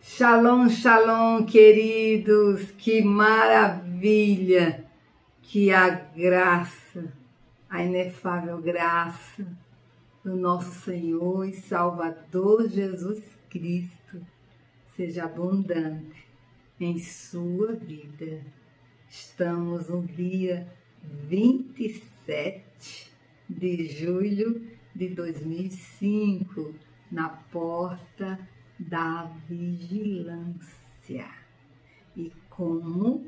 Shalom, shalom, queridos, que maravilha que a graça, a inefável graça do nosso Senhor e Salvador Jesus Cristo seja abundante em sua vida. Estamos no dia 27 de julho de 2005, na porta da vigilância. E como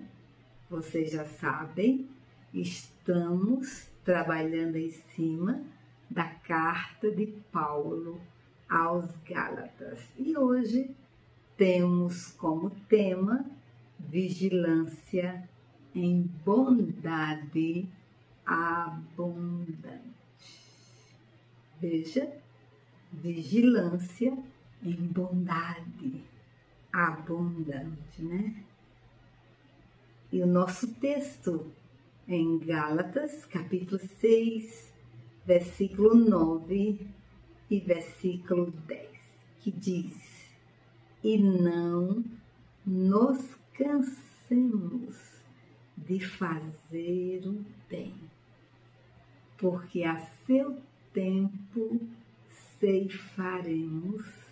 vocês já sabem, estamos trabalhando em cima da carta de Paulo aos Gálatas. E hoje temos como tema vigilância em bondade abundante. Veja, vigilância em bondade abundante, né? E o nosso texto em Gálatas, capítulo 6, versículo 9 e versículo 10, que diz: E não nos cansemos de fazer o bem, porque a seu tempo ceifaremos,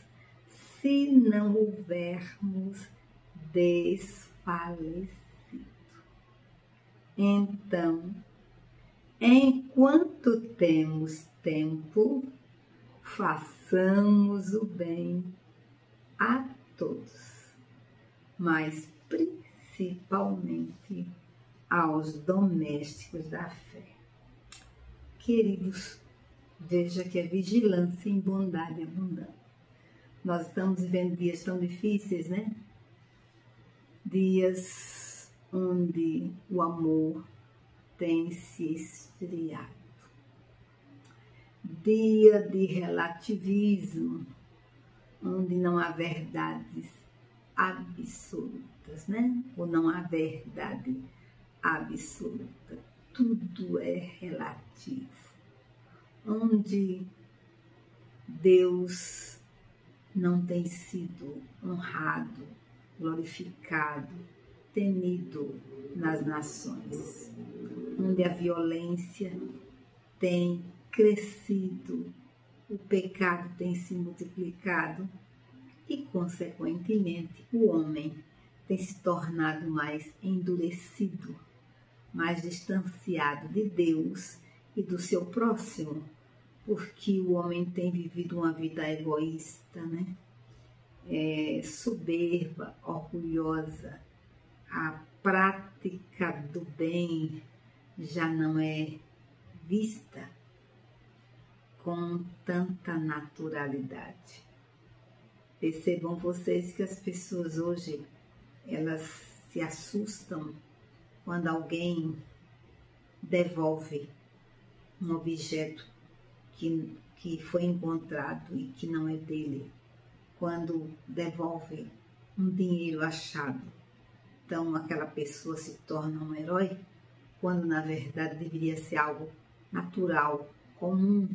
se não houvermos desfalecido. Então, enquanto temos tempo, façamos o bem a todos, mas principalmente aos domésticos da fé. Queridos, veja que é vigilância em bondade abundante. Nós estamos vivendo dias tão difíceis, né? Dias onde o amor tem se esfriado. Dia de relativismo, onde não há verdades absolutas, né? Ou não há verdade absoluta. Tudo é relativo. Onde Deus não tem sido honrado, glorificado, temido nas nações, onde a violência tem crescido, o pecado tem se multiplicado e, consequentemente, o homem tem se tornado mais endurecido, mais distanciado de Deus e do seu próximo, porque o homem tem vivido uma vida egoísta, né? Soberba, orgulhosa. A prática do bem já não é vista com tanta naturalidade. Percebam vocês que as pessoas hoje, elas se assustam quando alguém devolve um objeto que foi encontrado e que não é dele, quando devolve um dinheiro achado. Então aquela pessoa se torna um herói, quando na verdade deveria ser algo natural, comum,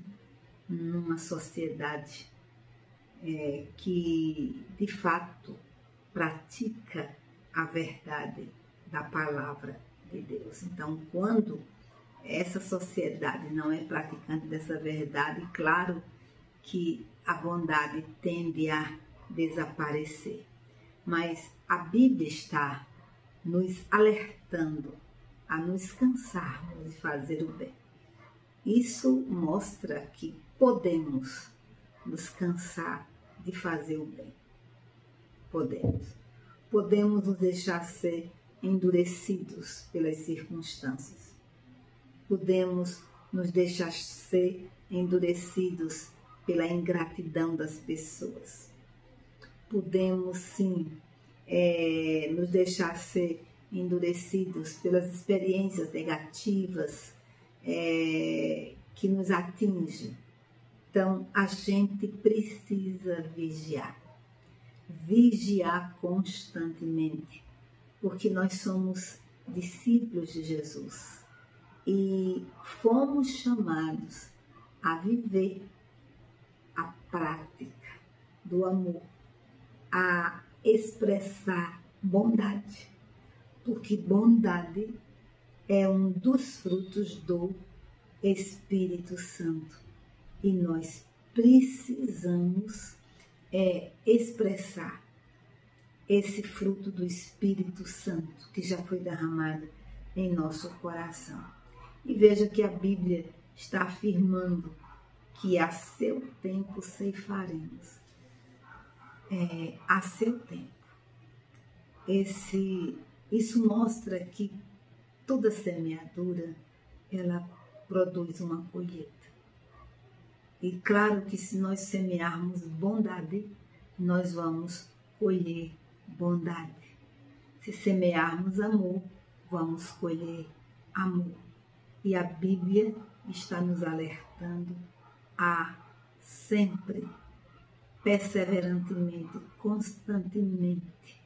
numa sociedade que de fato pratica a verdade da palavra de Deus. Então, quando essa sociedade não é praticante dessa verdade, claro que a bondade tende a desaparecer. Mas a Bíblia está nos alertando a nos cansarmos de fazer o bem. Isso mostra que podemos nos cansar de fazer o bem. Podemos nos deixar ser endurecidos pelas circunstâncias. Podemos nos deixar ser endurecidos pela ingratidão das pessoas. Podemos, sim, nos deixar ser endurecidos pelas experiências negativas que nos atingem. Então, a gente precisa vigiar constantemente, porque nós somos discípulos de Jesus e fomos chamados a viver a prática do amor, a expressar bondade, porque bondade é um dos frutos do Espírito Santo e nós precisamos expressar esse fruto do Espírito Santo que já foi derramado em nosso coração. E veja que a Bíblia está afirmando que a seu tempo ceifaremos. A seu tempo. Isso mostra que toda semeadura, ela produz uma colheita. E claro que se nós semearmos bondade, nós vamos colher bondade. Se semearmos amor, vamos colher amor. E a Bíblia está nos alertando a sempre, perseverantemente, constantemente,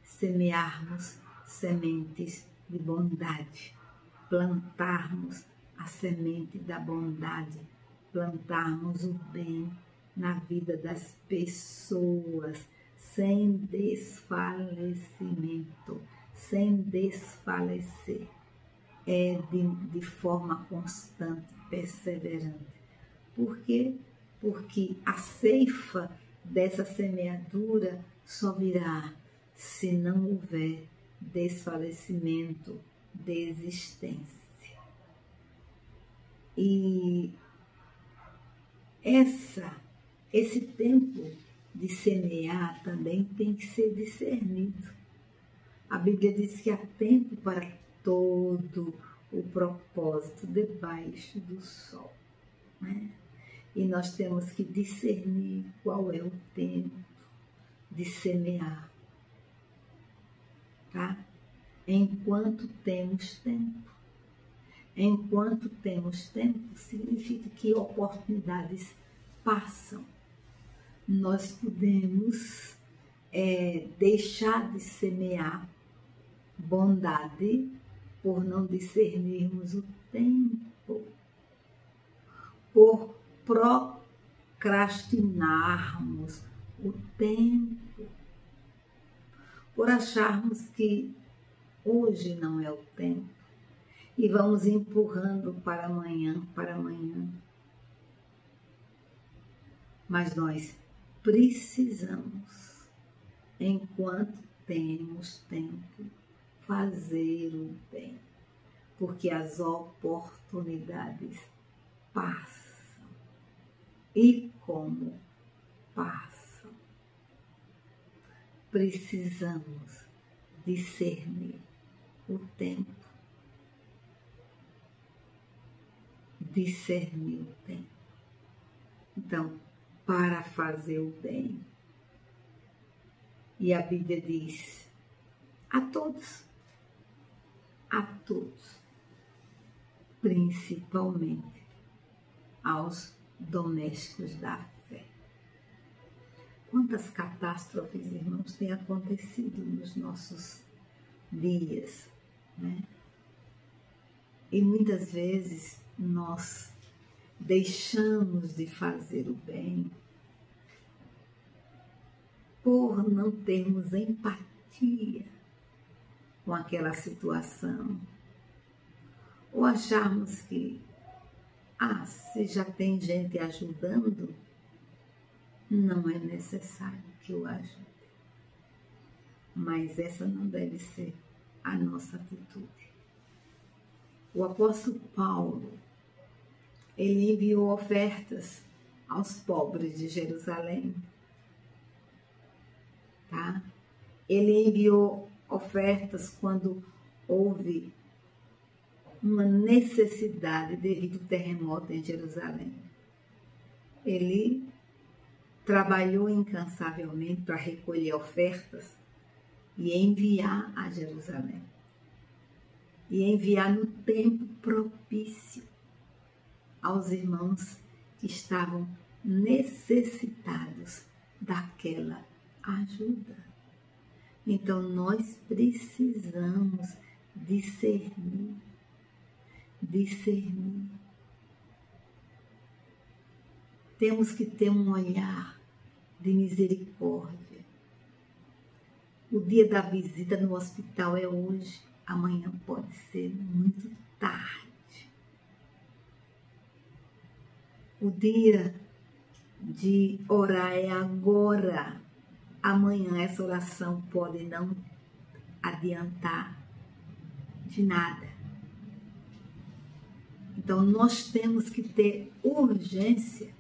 semearmos sementes de bondade, plantarmos a semente da bondade, plantarmos o bem na vida das pessoas, sem desfalecimento, sem desfalecer, de forma constante, perseverante. Por quê? Porque a ceifa dessa semeadura só virá se não houver desfalecimento, desistência. E esse tempo de semear também tem que ser discernido. A Bíblia diz que há tempo para todo o propósito debaixo do sol, né? E nós temos que discernir qual é o tempo de semear, tá? Enquanto temos tempo. Enquanto temos tempo, significa que oportunidades passam. Nós podemos deixar de semear bondade por não discernirmos o tempo, por procrastinarmos o tempo, por acharmos que hoje não é o tempo e vamos empurrando para amanhã, Mas nós precisamos, enquanto temos tempo, fazer o bem, porque as oportunidades passam. E como passam, precisamos discernir o tempo. Discernir o tempo. Então, para fazer o bem, e a Bíblia diz a todos, principalmente aos domésticos da fé. Quantas catástrofes, irmãos, têm acontecido nos nossos dias, né? E muitas vezes nós deixamos de fazer o bem por não termos empatia com aquela situação, ou acharmos que, se já tem gente ajudando, não é necessário que eu ajude. Mas essa não deve ser a nossa atitude. O apóstolo Paulo, ele enviou ofertas aos pobres de Jerusalém, tá? Ele enviou ofertas quando houve uma necessidade devido ao terremoto em Jerusalém. Ele trabalhou incansavelmente para recolher ofertas e enviar a Jerusalém. E enviar no tempo propício aos irmãos que estavam necessitados daquela ajuda. Então, nós precisamos discernir. Temos que ter um olhar de misericórdia, O dia da visita no hospital é hoje, amanhã pode ser muito tarde. O dia de orar é agora. Amanhã essa oração pode não adiantar de nada. Então nós temos que ter urgência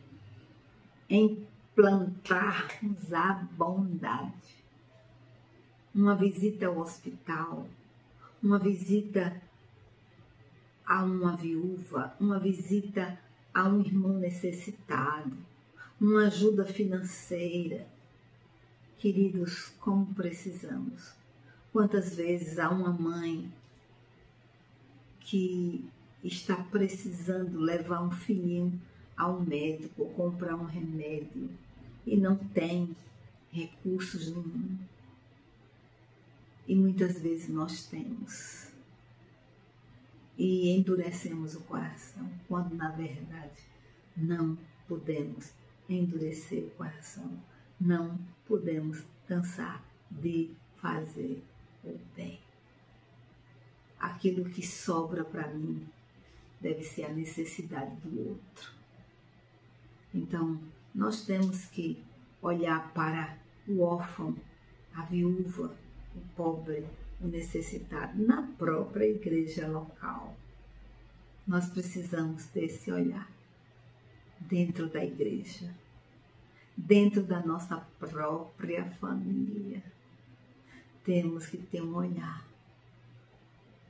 em plantarmos a bondade. Uma visita ao hospital, uma visita a uma viúva, uma visita a um irmão necessitado, uma ajuda financeira. Queridos, como precisamos. Quantas vezes há uma mãe que está precisando levar um filhinho ao médico, comprar um remédio e não tem recursos nenhum. E muitas vezes nós temos. E endurecemos o coração, quando na verdade não podemos endurecer o coração. Não podemos cansar de fazer o bem. Aquilo que sobra para mim deve ser a necessidade do outro. Então, nós temos que olhar para o órfão, a viúva, o pobre, o necessitado, na própria igreja local. Nós precisamos ter esse olhar dentro da igreja, dentro da nossa própria família. Temos que ter um olhar,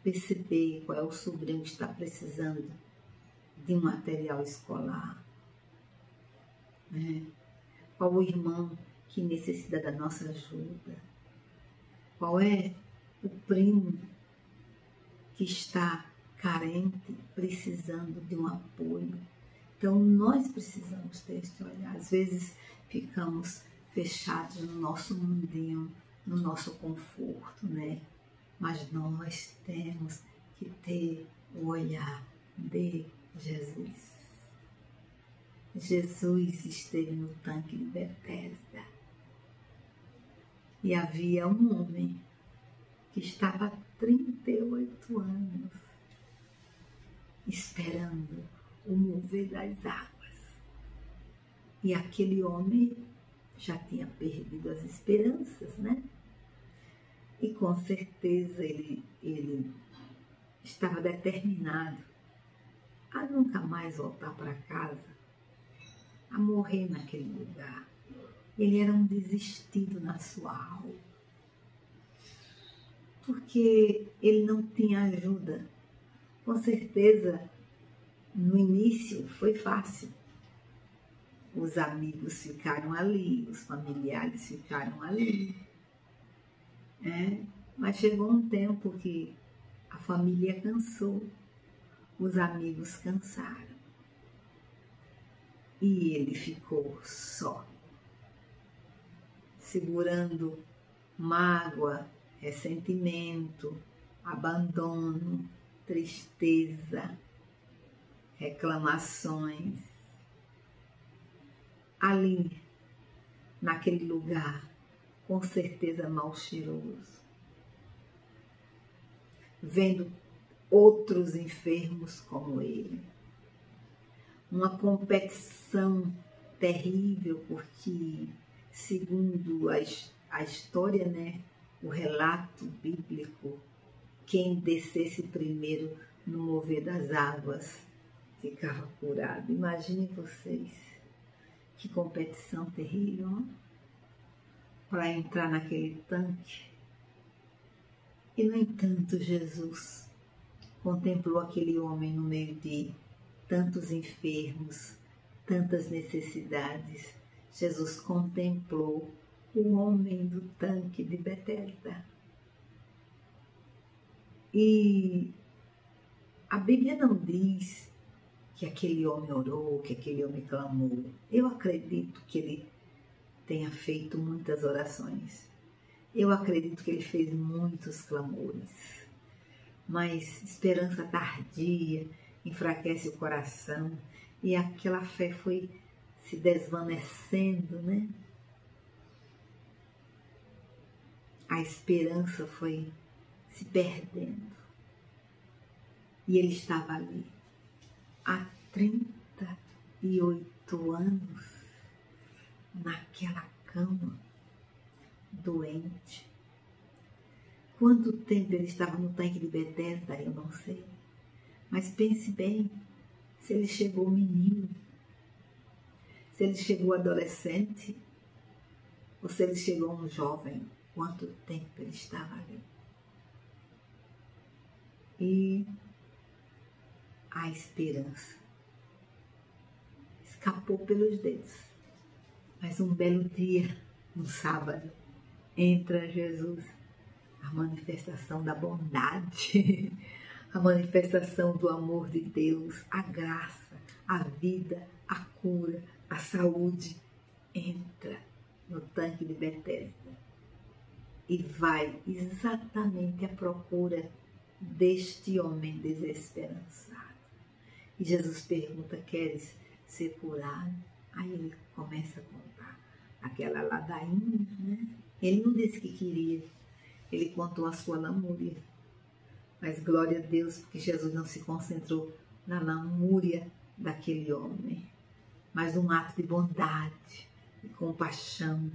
perceber qual é o sobrinho que está precisando de um material escolar, qual o irmão que necessita da nossa ajuda, qual é o primo que está carente, precisando de um apoio. Então, nós precisamos ter este olhar. Às vezes, ficamos fechados no nosso mundinho, no nosso conforto, Mas nós temos que ter o olhar de Jesus. Jesus esteve no tanque de Betesda e havia um homem que estava há 38 anos esperando o mover das águas. E aquele homem já tinha perdido as esperanças, E com certeza ele estava determinado a nunca mais voltar para casa, a morrer naquele lugar. Ele era um desistido na sua alma, porque ele não tinha ajuda. Com certeza, no início foi fácil. Os amigos ficaram ali, os familiares ficaram ali. Mas chegou um tempo que a família cansou, os amigos cansaram. E ele ficou só, segurando mágoa, ressentimento, abandono, tristeza, reclamações. Ali, naquele lugar, com certeza mal cheiroso, vendo outros enfermos como ele. Uma competição terrível, porque, segundo a história, o relato bíblico, quem descesse primeiro no mover das águas ficava curado. Imaginem vocês, que competição terrível, para entrar naquele tanque. E, no entanto, Jesus contemplou aquele homem no meio de tantos enfermos, tantas necessidades. Jesus contemplou o homem do tanque de Betesda. E a Bíblia não diz que aquele homem orou, que aquele homem clamou. Eu acredito que ele tenha feito muitas orações. Eu acredito que ele fez muitos clamores. Mas esperança tardia enfraquece o coração e aquela fé foi se desvanecendo, a esperança foi se perdendo. E ele estava ali há 38 anos, naquela cama, doente. Quanto tempo ele estava no tanque de Betesda, eu não sei. Mas pense bem, se ele chegou menino, se ele chegou adolescente, ou se ele chegou um jovem, quanto tempo ele estava ali. E a esperança escapou pelos dedos. Mas um belo dia, um sábado, entra Jesus, a manifestação da bondade, a manifestação do amor de Deus, a graça, a vida, a cura, a saúde, entra no tanque de Betesda e vai exatamente à procura deste homem desesperançado. E Jesus pergunta: queres ser curado? Aí ele começa a contar aquela ladainha, né? Ele não disse que queria, ele contou a sua lamúria. Mas glória a Deus, porque Jesus não se concentrou na lamúria daquele homem, mas num ato de bondade, de compaixão,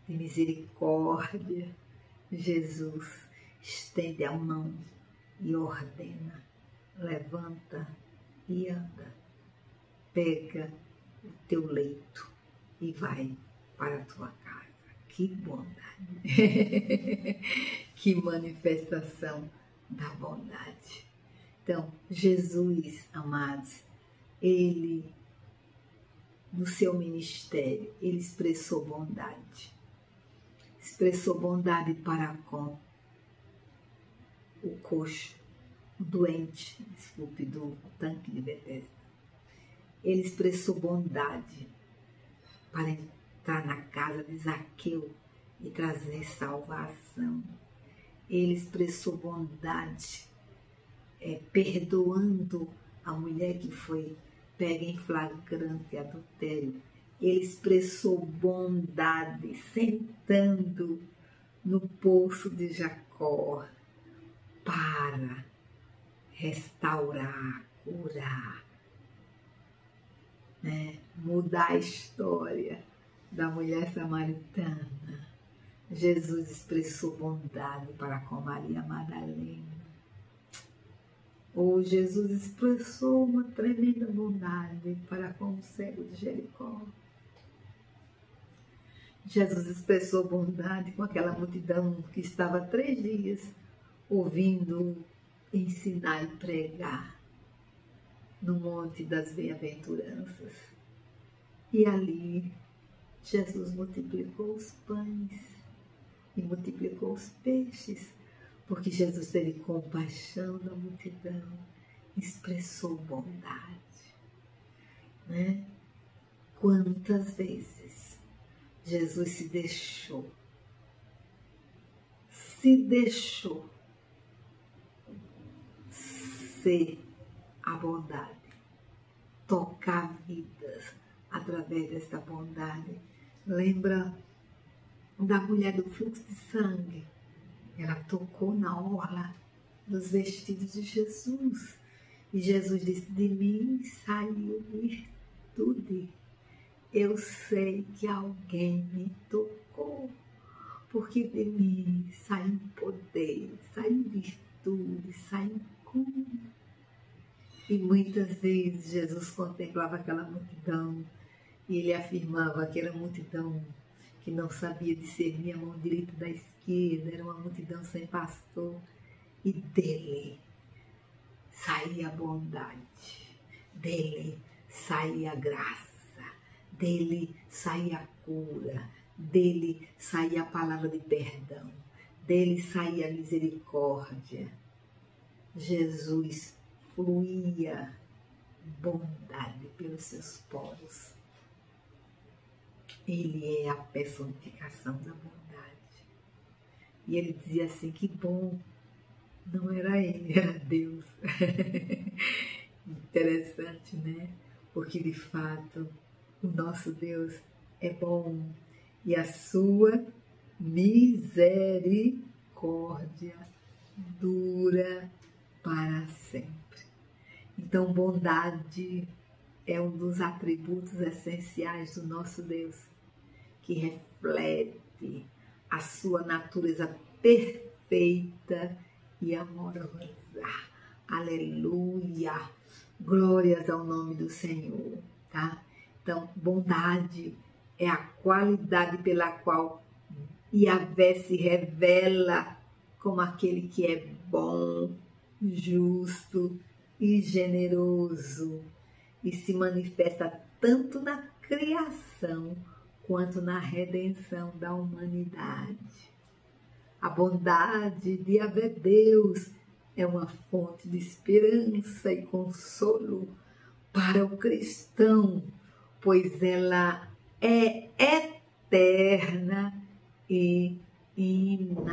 de misericórdia. Jesus estende a mão e ordena: levanta e anda, pega o teu leito e vai para a tua casa. Que bondade! Que manifestação da bondade. Então, Jesus, amados, ele, no seu ministério, ele expressou bondade. Expressou bondade para com o coxo, o doente, desculpe, do tanque de Betesda. Ele expressou bondade para entrar na casa de Zaqueu e trazer salvação. Ele expressou bondade, perdoando a mulher que foi pega em flagrante adultério. Ele expressou bondade sentando no poço de Jacó para restaurar, curar, né? Mudar a história da mulher samaritana. Jesus expressou bondade para com Maria Madalena. Ou Jesus expressou uma tremenda bondade para com o cego de Jericó. Jesus expressou bondade com aquela multidão que estava 3 dias ouvindo ensinar e pregar no Monte das Bem-aventuranças. E ali Jesus multiplicou os pães e multiplicou os peixes, porque Jesus teve compaixão da multidão, expressou bondade, né? Quantas vezes Jesus se deixou ser a bondade, tocar vidas através desta bondade. Lembra da mulher do fluxo de sangue? Ela tocou na orla dos vestidos de Jesus. E Jesus disse: de mim saiu virtude. Eu sei que alguém me tocou, porque de mim saiu poder, saiu virtude, saiu cura. E muitas vezes Jesus contemplava aquela multidão e ele afirmava: aquela multidão que não sabia discernir a mão direita da esquerda, era uma multidão sem pastor, e dele saía a bondade, dele saía a graça, dele saía a cura, dele saía a palavra de perdão, dele saía a misericórdia. Jesus fluía bondade pelos seus poros. Ele é a personificação da bondade. E ele dizia assim: que bom, não era ele, era Deus. Interessante, né? Porque de fato o nosso Deus é bom e a sua misericórdia dura para sempre. Então, bondade é um dos atributos essenciais do nosso Deus, que reflete a sua natureza perfeita e amorosa. Aleluia! Glórias ao nome do Senhor, tá? Então, bondade é a qualidade pela qual Yahvé se revela como aquele que é bom, justo e generoso, e se manifesta tanto na criação quanto na redenção da humanidade. A bondade de Yahvé Deus é uma fonte de esperança e consolo para o cristão, pois ela é eterna e inabalável.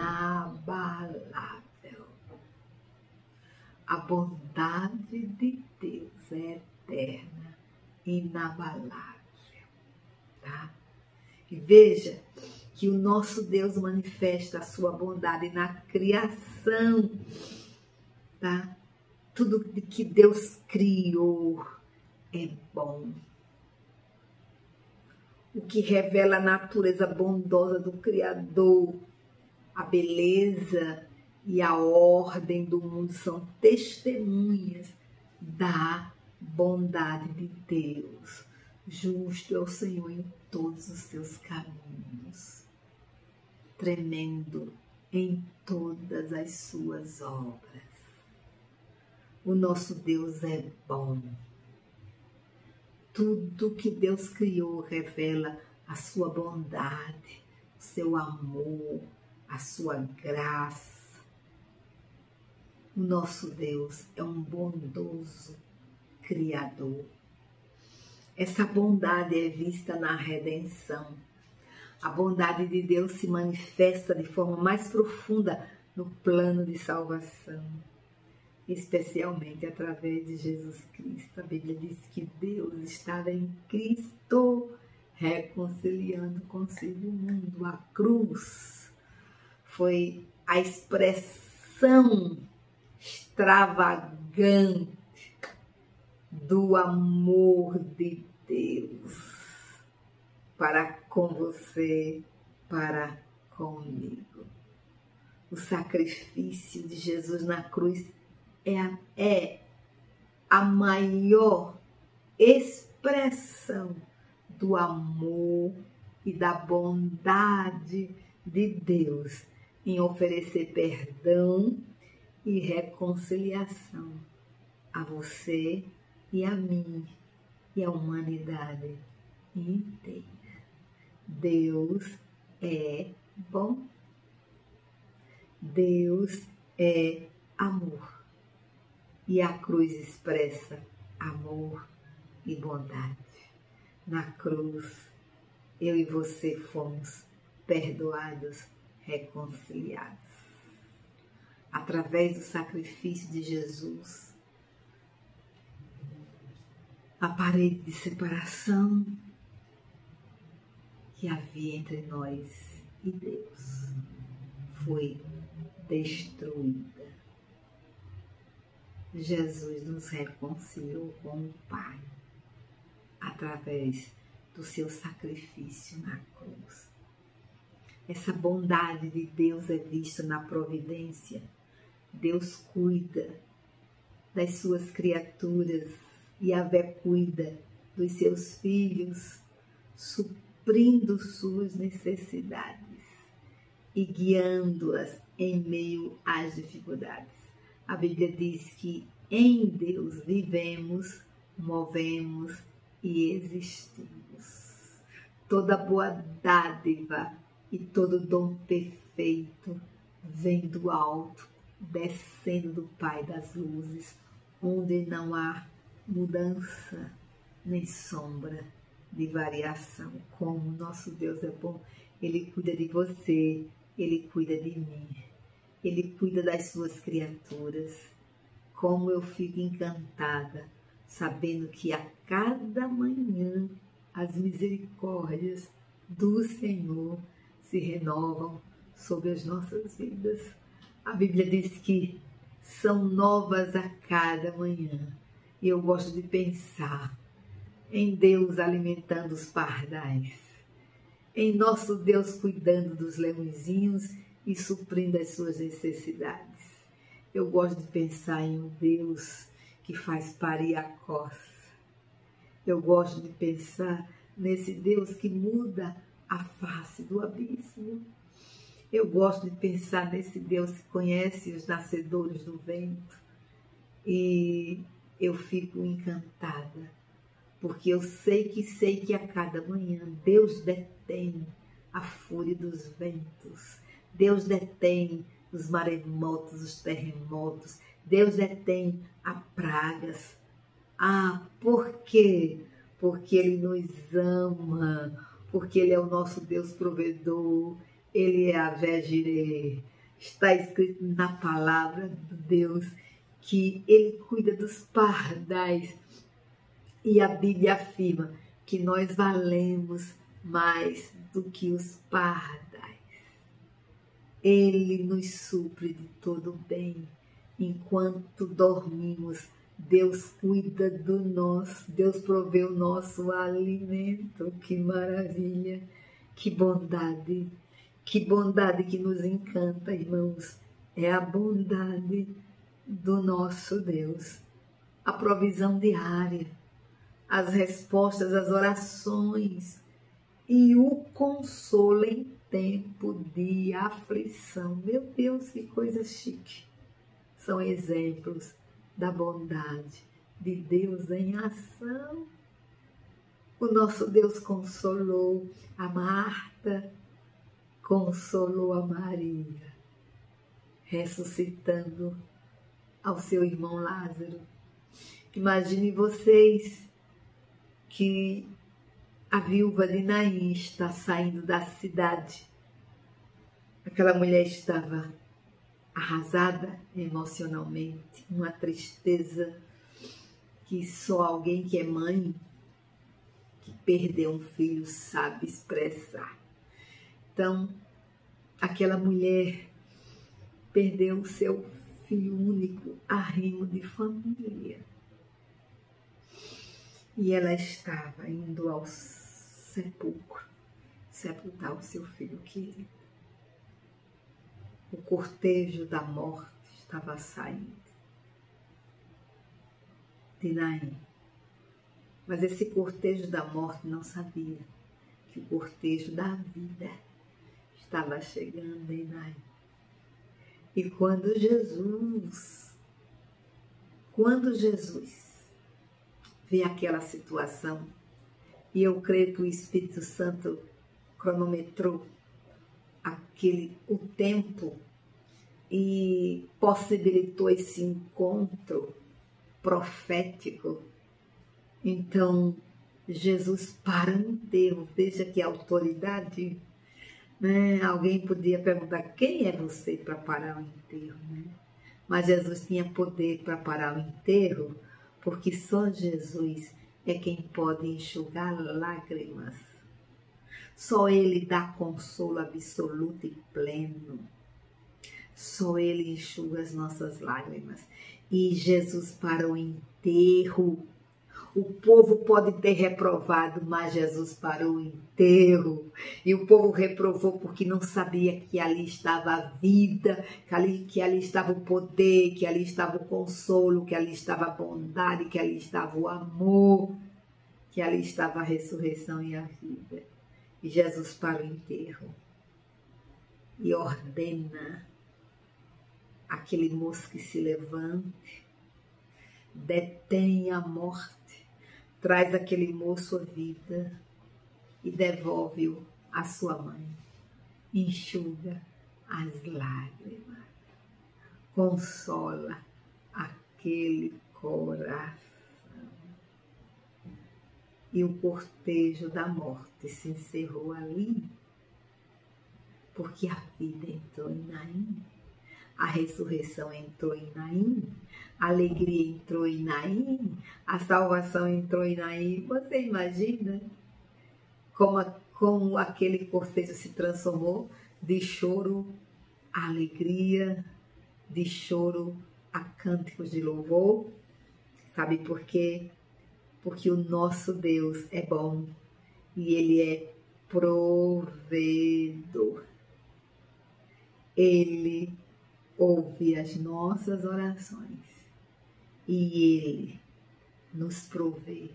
A bondade de Deus é eterna, inabalável, tá? E veja que o nosso Deus manifesta a sua bondade na criação, tá? Tudo que Deus criou é bom. O que revela a natureza bondosa do Criador, a beleza e a ordem do mundo são testemunhas da bondade de Deus. Justo é o Senhor em todos os seus caminhos, tremendo em todas as suas obras. O nosso Deus é bom. Tudo que Deus criou revela a sua bondade, o seu amor, a sua graça. O nosso Deus é um bondoso Criador. Essa bondade é vista na redenção. A bondade de Deus se manifesta de forma mais profunda no plano de salvação, especialmente através de Jesus Cristo. A Bíblia diz que Deus estava em Cristo, reconciliando consigo o mundo. A cruz foi a expressão extravagante do amor de Deus para com você, para comigo. O sacrifício de Jesus na cruz é a maior expressão do amor e da bondade de Deus em oferecer perdão e reconciliação a você e a mim e a humanidade inteira. Deus é bom. Deus é amor. E a cruz expressa amor e bondade. Na cruz, eu e você fomos perdoados, reconciliados. Através do sacrifício de Jesus, a parede de separação que havia entre nós e Deus foi destruída. Jesus nos reconciliou com o Pai através do seu sacrifício na cruz. Essa bondade de Deus é vista na providência. Deus cuida das suas criaturas e Yahvé cuida dos seus filhos, suprindo suas necessidades e guiando-as em meio às dificuldades. A Bíblia diz que em Deus vivemos, movemos e existimos. Toda boa dádiva e todo dom perfeito vem do alto, descendo do Pai das luzes, onde não há mudança nem sombra de variação. Como nosso Deus é bom, Ele cuida de você, Ele cuida de mim, Ele cuida das suas criaturas. Como eu fico encantada, sabendo que a cada manhã as misericórdias do Senhor se renovam sobre as nossas vidas. A Bíblia diz que são novas a cada manhã. E eu gosto de pensar em Deus alimentando os pardais, em nosso Deus cuidando dos leõezinhos e suprindo as suas necessidades. Eu gosto de pensar em um Deus que faz parir a coça. Eu gosto de pensar nesse Deus que muda a face do abismo. Eu gosto de pensar nesse Deus que conhece os nascedores do vento. E eu fico encantada, porque eu sei que a cada manhã Deus detém a fúria dos ventos. Deus detém os maremotos, os terremotos. Deus detém as pragas. Por quê? Porque Ele nos ama, porque Ele é o nosso Deus provedor, Ele é Yahvé Jireh. Está escrito na palavra de Deus que Ele cuida dos pardais. E a Bíblia afirma que nós valemos mais do que os pardais. Ele nos supre de todo bem. Enquanto dormimos, Deus cuida do nosso, Deus provê o nosso alimento. Que maravilha, que bondade que nos encanta, irmãos. É a bondade do nosso Deus, a provisão diária, as respostas às orações e o consolo em tempo de aflição. Meu Deus, que coisa chique! São exemplos da bondade de Deus em ação. O nosso Deus consolou a Marta, consolou a Maria, ressuscitando ao seu irmão Lázaro. Imagine vocês que a viúva de Naim está saindo da cidade. Aquela mulher estava arrasada emocionalmente, uma tristeza que só alguém que é mãe, que perdeu um filho, sabe expressar. Então, aquela mulher perdeu o seu filho único, arrimo de família. E ela estava indo ao sepulcro, sepultar o seu filho querido. O cortejo da morte estava saindo de Naim. Mas esse cortejo da morte não sabia que o cortejo da vida estava chegando em Naim. E quando Jesus vê aquela situação, e eu creio que o Espírito Santo cronometrou o tempo e possibilitou esse encontro profético. Então, Jesus para o enterro. Veja que autoridade, né? Alguém podia perguntar, quem é você para parar o enterro, né? Mas Jesus tinha poder para parar o enterro, porque só Jesus é quem pode enxugar lágrimas. Só Ele dá consolo absoluto e pleno. Só Ele enxuga as nossas lágrimas. E Jesus para o enterro. O povo pode ter reprovado, mas Jesus parou o enterro. E o povo reprovou porque não sabia que ali estava a vida, que ali estava o poder, que ali estava o consolo, que ali estava a bondade, que ali estava o amor, que ali estava a ressurreição e a vida. E Jesus para o enterro e ordena aquele moço que se levante, detém a morte, traz aquele moço à vida e devolve-o à sua mãe. Enxuga as lágrimas, consola aquele coração. E o cortejo da morte se encerrou ali, porque a vida entrou em Naim, a ressurreição entrou em Naim, a alegria entrou em Naim, a salvação entrou em Naim. Você imagina como como aquele cortejo se transformou de choro a alegria, de choro a cânticos de louvor. Sabe por quê? Porque o nosso Deus é bom e Ele é provedor. Ele ouve as nossas orações e Ele nos provê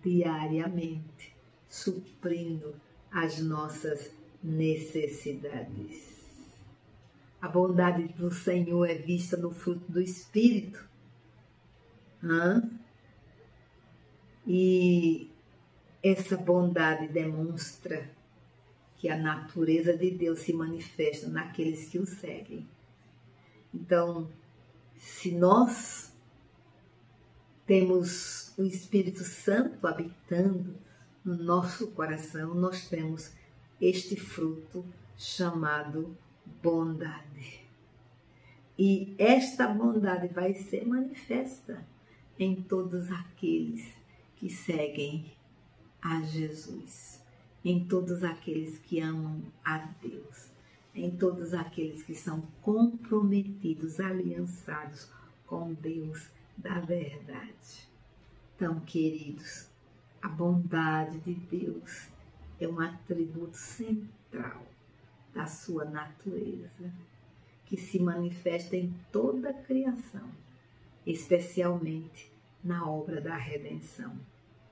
diariamente, suprindo as nossas necessidades. A bondade do Senhor é vista no fruto do Espírito. E essa bondade demonstra que a natureza de Deus se manifesta naqueles que o seguem. Então, se nós temos o Espírito Santo habitando no nosso coração, nós temos este fruto chamado bondade. E esta bondade vai ser manifesta em todos aqueles que seguem a Jesus, em todos aqueles que amam a Deus, em todos aqueles que são comprometidos, aliançados com Deus da verdade. Então, queridos, a bondade de Deus é um atributo central da sua natureza, que se manifesta em toda a criação, especialmente na obra da redenção,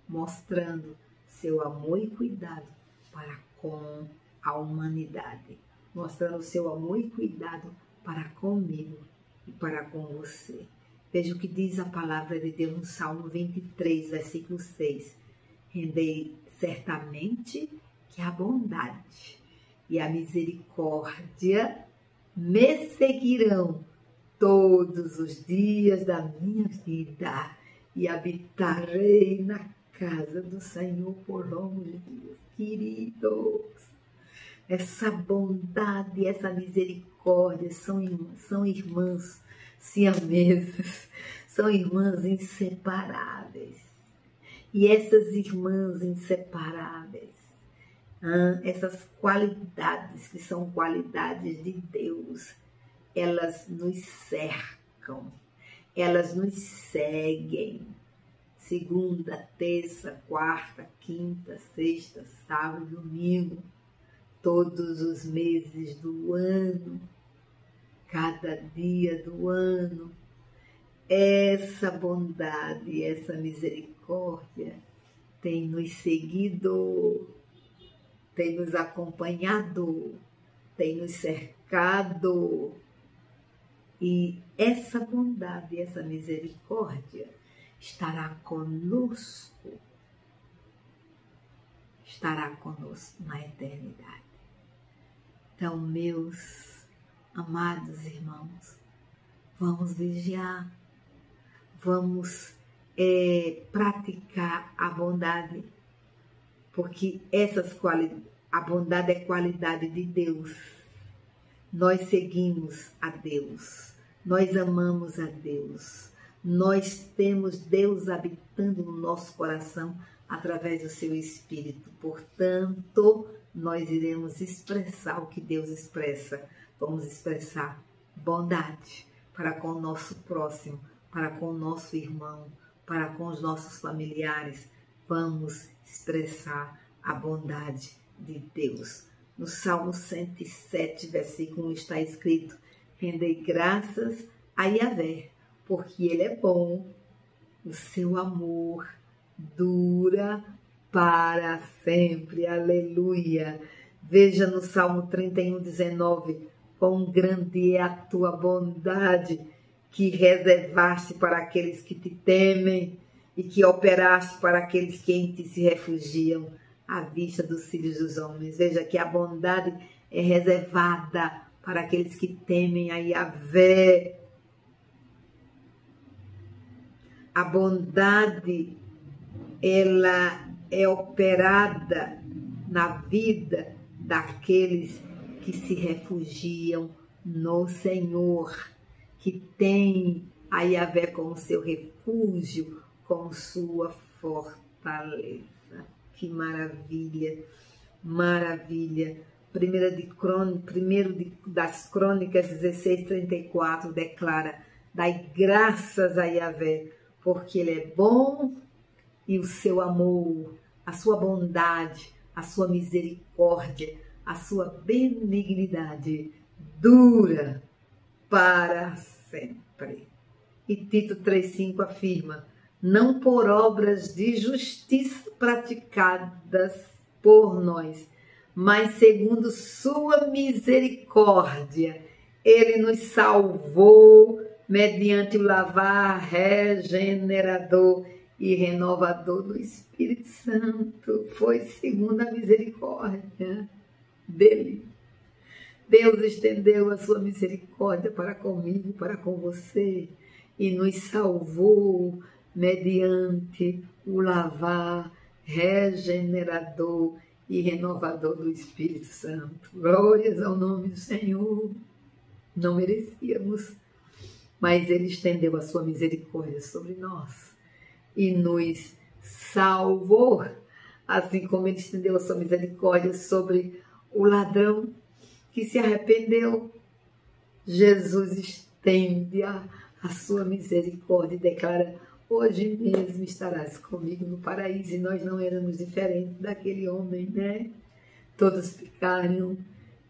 mostrando seu amor e cuidado para com a humanidade, mostrando seu amor e cuidado para comigo e para com você. Veja o que diz a palavra de Deus no Salmo 23, versículo 6. Rendei certamente que a bondade e a misericórdia me seguirão todos os dias da minha vida e habitarei na casa do Senhor por longos dias. Queridos, essa bondade, essa misericórdia são irmãs siamesas, são irmãs inseparáveis. E essas irmãs inseparáveis, essas qualidades que são qualidades de Deus, elas nos cercam, elas nos seguem. Segunda, terça, quarta, quinta, sexta, sábado, domingo, todos os meses do ano, cada dia do ano. Essa bondade, essa misericórdia tem nos seguido, tem nos acompanhado, tem nos cercado. E essa bondade, essa misericórdia estará conosco na eternidade. Então, meus amados irmãos, vamos vigiar, vamos praticar a bondade, porque a bondade é qualidade de Deus. Nós seguimos a Deus, nós amamos a Deus, nós temos Deus habitando no nosso coração através do seu Espírito. Portanto, nós iremos expressar o que Deus expressa. Vamos expressar bondade para com o nosso próximo, para com o nosso irmão, para com os nossos familiares. Vamos expressar a bondade de Deus. No Salmo 107, versículo 1 está escrito: rendei graças a Yahvé, porque Ele é bom, o seu amor dura para sempre. Aleluia! Veja no Salmo 31, 19, quão grande é a tua bondade, que reservaste para aqueles que te temem e que operaste para aqueles que em ti se refugiam à vista dos filhos dos homens. Veja que a bondade é reservada para aqueles que temem a Yahvé. A bondade, ela é operada na vida daqueles que se refugiam no Senhor, que tem a Yahvé como seu refúgio, como sua fortaleza. Que maravilha! Maravilha. Primeiro das Crônicas 16:34 declara: dai graças a Yahvé, porque Ele é bom e o seu amor, a sua bondade, a sua misericórdia, a sua benignidade dura para sempre. E Tito 3,5 afirma: não por obras de justiça praticadas por nós, mas segundo sua misericórdia, Ele nos salvou mediante o lavar regenerador e renovador do Espírito Santo. Foi segundo a misericórdia dele. Deus estendeu a sua misericórdia para comigo, para com você, e nos salvou mediante o lavar regenerador e renovador do Espírito Santo. Glórias ao nome do Senhor. Não merecíamos, mas Ele estendeu a sua misericórdia sobre nós e nos salvou, assim como Ele estendeu a sua misericórdia sobre o ladrão que se arrependeu. Jesus estende a sua misericórdia e declara: hoje mesmo estarás comigo no paraíso. E nós não éramos diferentes daquele homem, né? Todos pecaram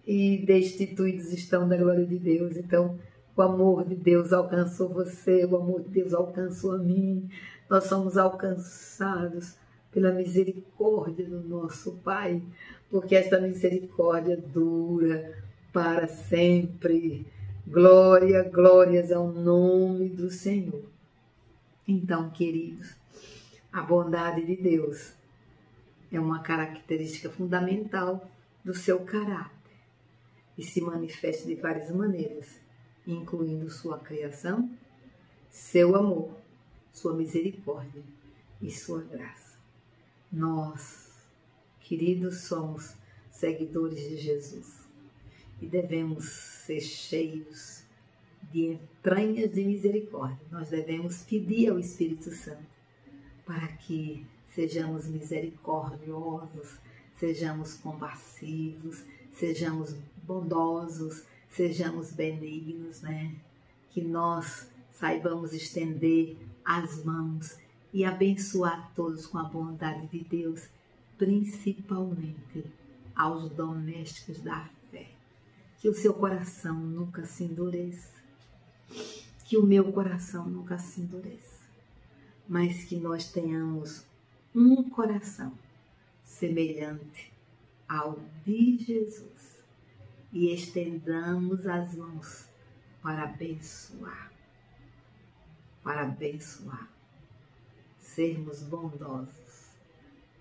e destituídos estão da glória de Deus. Então, o amor de Deus alcançou você, o amor de Deus alcançou a mim. Nós somos alcançados pela misericórdia do nosso Pai, porque esta misericórdia dura para sempre. Glória, glórias ao nome do Senhor. Então, queridos, a bondade de Deus é uma característica fundamental do seu caráter e se manifesta de várias maneiras, incluindo sua criação, seu amor, sua misericórdia e sua graça. Nós, queridos, somos seguidores de Jesus e devemos ser cheios de entranhas de misericórdia. Nós devemos pedir ao Espírito Santo para que sejamos misericordiosos, sejamos compassivos, sejamos bondosos, sejamos benignos, né? Que nós saibamos estender as mãos e abençoar todos com a bondade de Deus, principalmente aos domésticos da fé. Que o seu coração nunca se endureça, que o meu coração nunca se endureça, mas que nós tenhamos um coração semelhante ao de Jesus e estendamos as mãos para abençoar, sermos bondosos,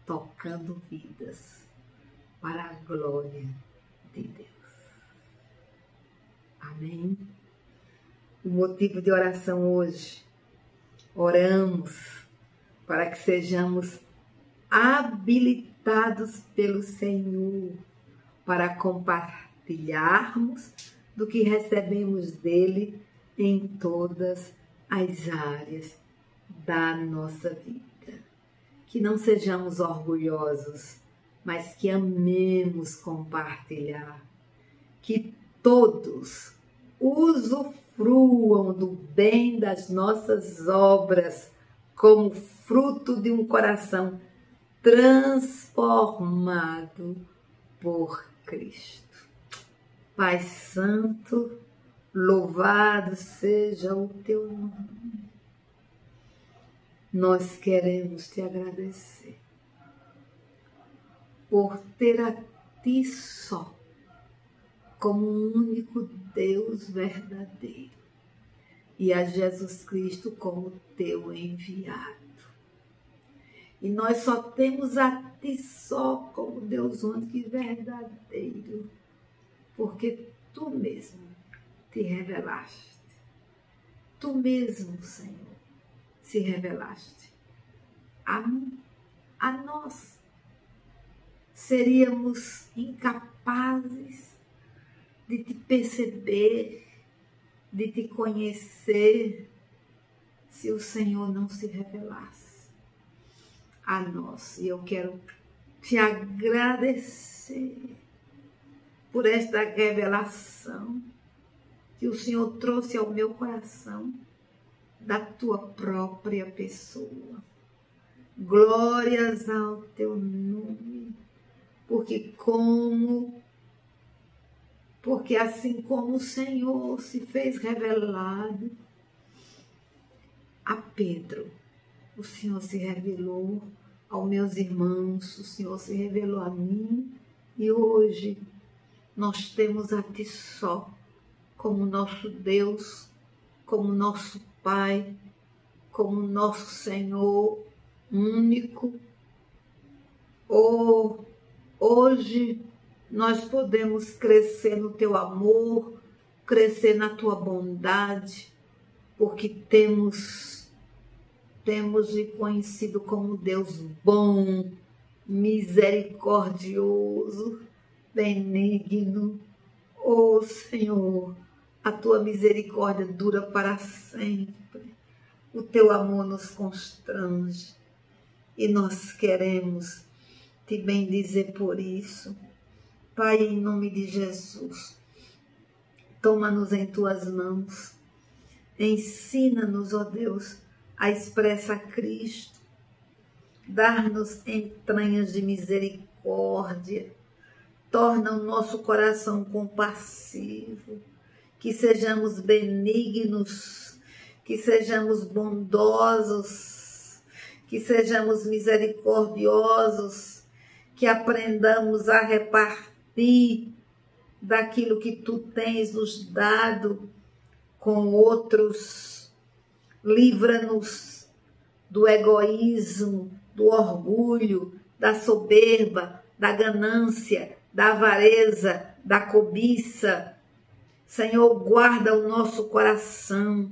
tocando vidas para a glória de Deus. Amém? O motivo de oração hoje, oramos para que sejamos habilitados pelo Senhor para compartilharmos do que recebemos dele em todas as áreas da nossa vida. Que não sejamos orgulhosos, mas que amemos compartilhar. Que todos usufruam do bem das nossas obras como fruto de um coração transformado por Cristo. Pai Santo, louvado seja o teu nome. Nós queremos te agradecer por ter a ti só como um único Deus verdadeiro e a Jesus Cristo como teu enviado. E nós só temos a ti só como Deus único e verdadeiro, porque tu mesmo te revelaste. Tu mesmo, Senhor, se revelaste a nós. Seríamos incapazes de te perceber, de te conhecer, se o Senhor não se revelasse a nós. E eu quero te agradecer por esta revelação que o Senhor trouxe ao meu coração da tua própria pessoa. Glórias ao teu nome, porque assim como o Senhor se fez revelado a Pedro, o Senhor se revelou aos meus irmãos, o Senhor se revelou a mim, e hoje nós temos a ti só como nosso Deus, como nosso Pai, como nosso Senhor único. Hoje nós podemos crescer no teu amor, crescer na tua bondade, porque temos lhe conhecido como Deus bom, misericordioso, benigno. Oh Senhor, a tua misericórdia dura para sempre. O teu amor nos constrange e nós queremos te bendizer por isso. Pai, em nome de Jesus, toma-nos em tuas mãos. Ensina-nos, ó Deus, a expressar Cristo. Dar-nos entranhas de misericórdia. Torna o nosso coração compassivo. Que sejamos benignos, que sejamos bondosos, que sejamos misericordiosos, que aprendamos a repartir daquilo que tu tens nos dado com outros. Livra-nos do egoísmo, do orgulho, da soberba, da ganância, da avareza, da cobiça. Senhor, guarda o nosso coração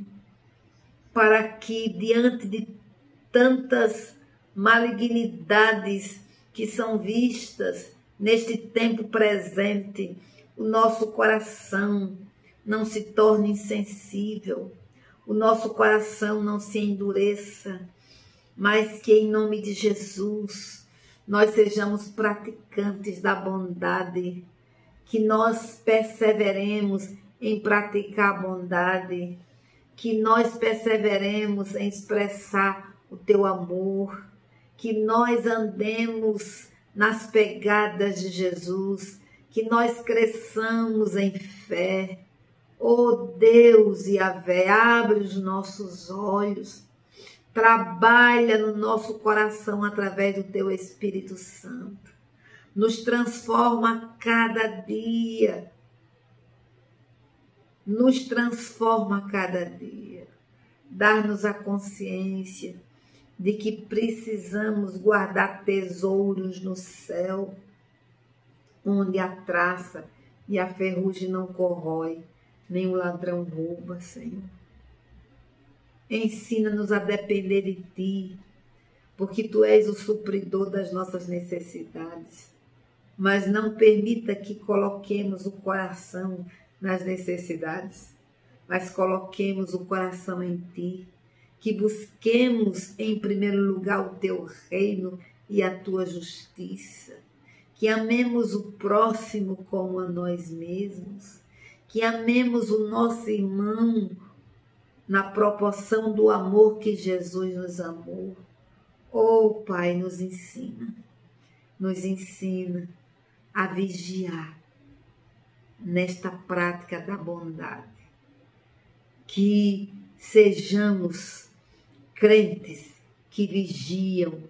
para que, diante de tantas malignidades que são vistas neste tempo presente, o nosso coração não se torne insensível, o nosso coração não se endureça, mas que em nome de Jesus nós sejamos praticantes da bondade, que nós perseveremos em praticar a bondade, que nós perseveremos em expressar o teu amor, que nós andemos nas pegadas de Jesus, que nós cresçamos em fé. Oh Deus Yahvé, abre os nossos olhos, trabalha no nosso coração através do teu Espírito Santo, nos transforma a cada dia, nos transforma a cada dia, dar-nos a consciência de que precisamos guardar tesouros no céu, onde a traça e a ferrugem não corrói, nem o ladrão rouba, Senhor. Ensina-nos a depender de Ti, porque Tu és o supridor das nossas necessidades, mas não permita que coloquemos o coração nas necessidades, mas coloquemos o coração em Ti, que busquemos em primeiro lugar o Teu reino e a Tua justiça, que amemos o próximo como a nós mesmos, que amemos o nosso irmão na proporção do amor que Jesus nos amou. Oh Pai, nos ensina a vigiar nesta prática da bondade, que sejamos crentes que vigiam,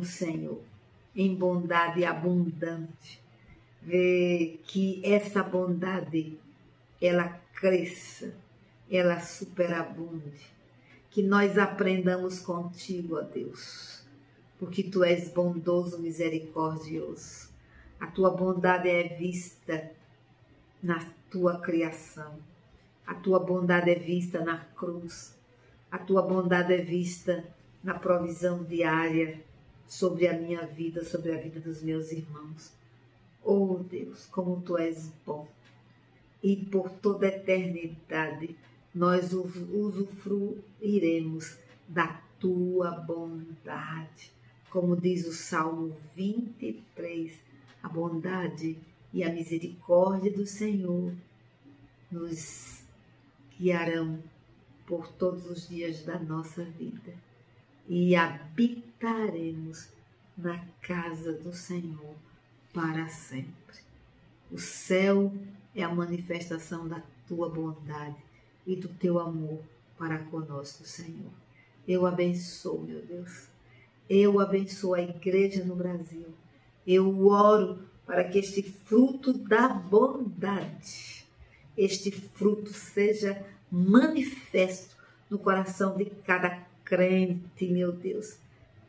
Senhor, em bondade abundante, que essa bondade ela cresça, ela superabunde, que nós aprendamos contigo, ó Deus, porque Tu és bondoso, misericordioso. A Tua bondade é vista na Tua criação, a Tua bondade é vista na cruz, a Tua bondade é vista na provisão diária sobre a minha vida, sobre a vida dos meus irmãos. Oh Deus, como Tu és bom, e por toda a eternidade nós usufruiremos da Tua bondade. Como diz o Salmo 23, a bondade e a misericórdia do Senhor nos guiarão por todos os dias da nossa vida e habitaremos na casa do Senhor para sempre. O céu é a manifestação da tua bondade e do teu amor para conosco, Senhor. Eu abençoo, meu Deus. Eu abençoo a igreja no Brasil. Eu oro para que este fruto da bondade, este fruto seja manifesto no coração de cada crente, meu Deus,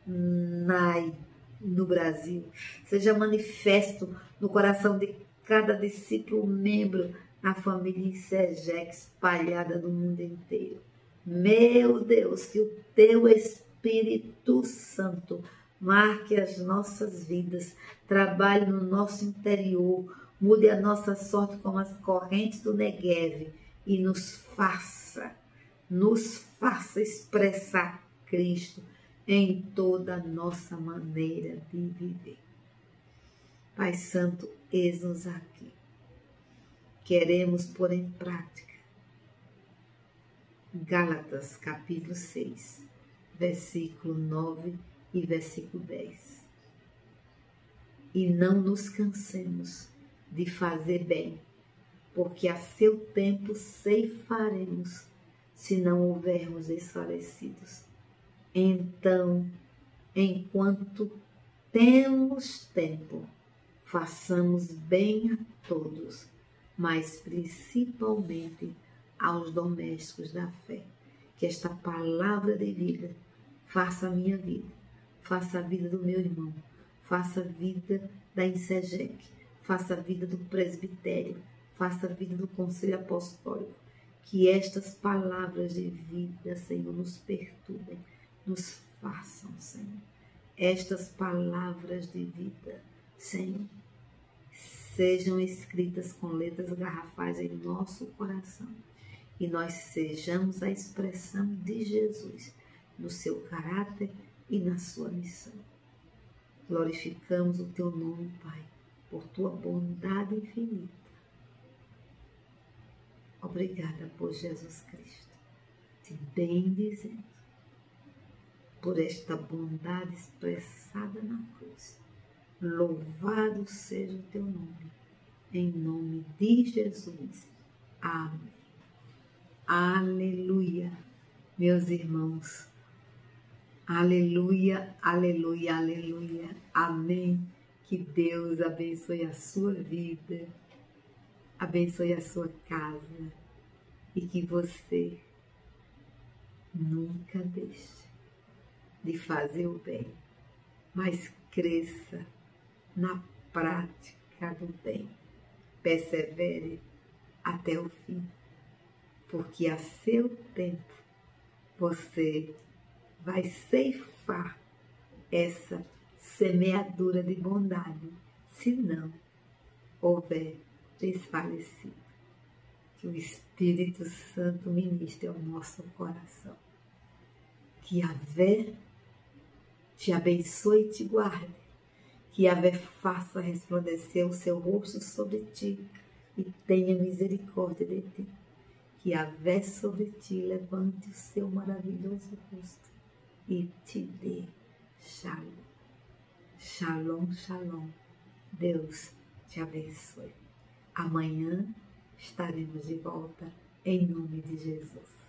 no Brasil. Seja manifesto no coração de cada discípulo membro na família Insegec espalhada no mundo inteiro. Meu Deus, que o teu Espírito Santo marque as nossas vidas, trabalhe no nosso interior, mude a nossa sorte como as correntes do Negueve e nos faça expressar Cristo em toda a nossa maneira de viver. Pai Santo, eis-nos aqui. Queremos pôr em prática Gálatas, capítulo 6, versículo 9 e versículo 10. E não nos cansemos de fazer bem, porque a seu tempo ceifaremos, se não houvermos desfalecidos. Então, enquanto temos tempo, façamos bem a todos, mas principalmente aos domésticos da fé. Que esta palavra de vida faça a minha vida, faça a vida do meu irmão, faça a vida da Insegec, faça a vida do presbitério, faça a vida do Conselho Apostólico. Que estas palavras de vida, Senhor, nos perturbem, nos façam, Senhor. Estas palavras de vida, Senhor, sejam escritas com letras garrafais em nosso coração e nós sejamos a expressão de Jesus no seu caráter e na sua missão. Glorificamos o teu nome, Pai, por tua bondade infinita. Obrigada por Jesus Cristo, te bendizendo por esta bondade expressada na cruz. Louvado seja o teu nome, em nome de Jesus. Amém. Aleluia, meus irmãos. Aleluia, aleluia, aleluia. Amém. Que Deus abençoe a sua vida, abençoe a sua casa e que você nunca deixe de fazer o bem, mas cresça na prática do bem. Persevere até o fim, porque a seu tempo você vai ceifar essa semeadura de bondade, se não houver desfalecido. Que o Espírito Santo ministre ao nosso coração. Que Yahvé te abençoe e te guarde. Que Yahvé faça resplandecer o seu rosto sobre ti e tenha misericórdia de ti. Que Yahvé sobre ti levante o seu maravilhoso rosto e te dê shalom. Shalom, shalom. Deus te abençoe. Amanhã estaremos de volta em nome de Jesus.